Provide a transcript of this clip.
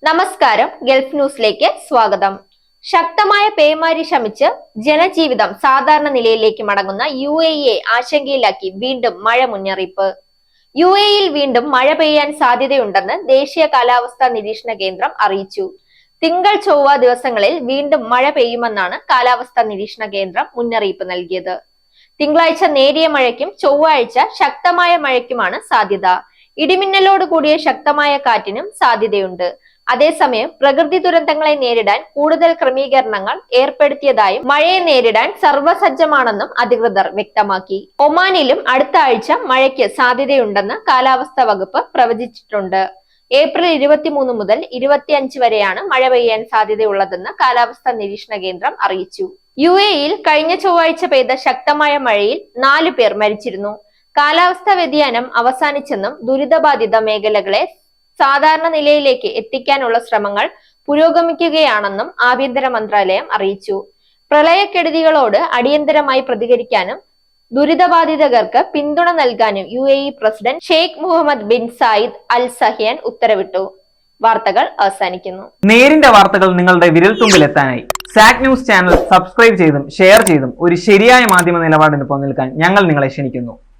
നമസ്കാരം, ഗൾഫ് ന്യൂസിലേക്ക് സ്വാഗതം. ശക്തമായ പേമാരി ശമിച്ച് ജനജീവിതം സാധാരണ നിലയിലേക്ക് മടങ്ങുന്ന UAE ആശങ്കയിലാക്കി വീണ്ടും മഴ മുന്നറിയിപ്പ്. UAEയിൽ വീണ്ടും മഴ പെയ്യാൻ സാധ്യതയുണ്ടെന്ന് ദേശീയ കാലാവസ്ഥാ നിരീക്ഷണ കേന്ദ്രം അറിയിച്ചു. തിങ്കൾ ചൊവ്വ ദിവസങ്ങളിൽ വീണ്ടും മഴ പെയ്യുമെന്നാണ് കാലാവസ്ഥാ നിരീക്ഷണ കേന്ദ്രം മുന്നറിയിപ്പ് നൽകിയത്. തിങ്കളാഴ്ച നേരിയ മഴയ്ക്കും ചൊവ്വാഴ്ച ശക്തമായ മഴയ്ക്കുമാണ് സാധ്യത. ഇടിമിന്നലോട് കൂടിയ ശക്തമായ കാറ്റിനും സാധ്യതയുണ്ട്. അതേസമയം പ്രകൃതി ദുരന്തങ്ങളെ നേരിടാൻ കൂടുതൽ ക്രമീകരണങ്ങൾ ഏർപ്പെടുത്തിയതായും മഴയെ നേരിടാൻ സർവ്വസജ്ജമാണെന്നും അധികൃതർ വ്യക്തമാക്കി. ഒമാനിലും അടുത്ത ആഴ്ച മഴയ്ക്ക് സാധ്യതയുണ്ടെന്ന് കാലാവസ്ഥാ വകുപ്പ് പ്രവചിച്ചിട്ടുണ്ട്. ഏപ്രിൽ 23 മുതൽ 25 വരെയാണ് മഴ പെയ്യാൻ സാധ്യതയുള്ളതെന്ന് കാലാവസ്ഥാ നിരീക്ഷണ കേന്ദ്രം അറിയിച്ചു. UAEയിൽ കഴിഞ്ഞ ചൊവ്വാഴ്ച പെയ്ത ശക്തമായ മഴയിൽ 4 പേർ മരിച്ചിരുന്നു. കാലാവസ്ഥാ വ്യതിയാനം അവസാനിച്ചെന്നും ദുരിതബാധിത മേഖലകളെ സാധാരണ നിലയിലേക്ക് എത്തിക്കാനുള്ള ശ്രമങ്ങൾ പുരോഗമിക്കുകയാണെന്നും ആഭ്യന്തര മന്ത്രാലയം അറിയിച്ചു. പ്രളയക്കെടുതികളോട് അടിയന്തരമായി പ്രതികരിക്കാനും ദുരിതബാധിതർക്ക് പിന്തുണ നൽകാനും UAE president Sheikh Mohammed bin Zayed Al Nahyan ഉത്തരവിട്ടു. വാർത്തകൾ അവസാനിക്കുന്നു. നേരിന്റെ വാർത്തകൾ നിങ്ങളുടെ വിരൽത്തുമ്പിൽ എത്താനായി സാക് ന്യൂസ് ചാനൽ സബ്സ്ക്രൈബ് ചെയ്തും ഷെയർ ചെയ്തും ഒരു ശരിയായ മാധ്യമ നിലപാടിന് പോകാൻ ഞങ്ങൾ നിങ്ങളെ ക്ഷണിക്കുന്നു.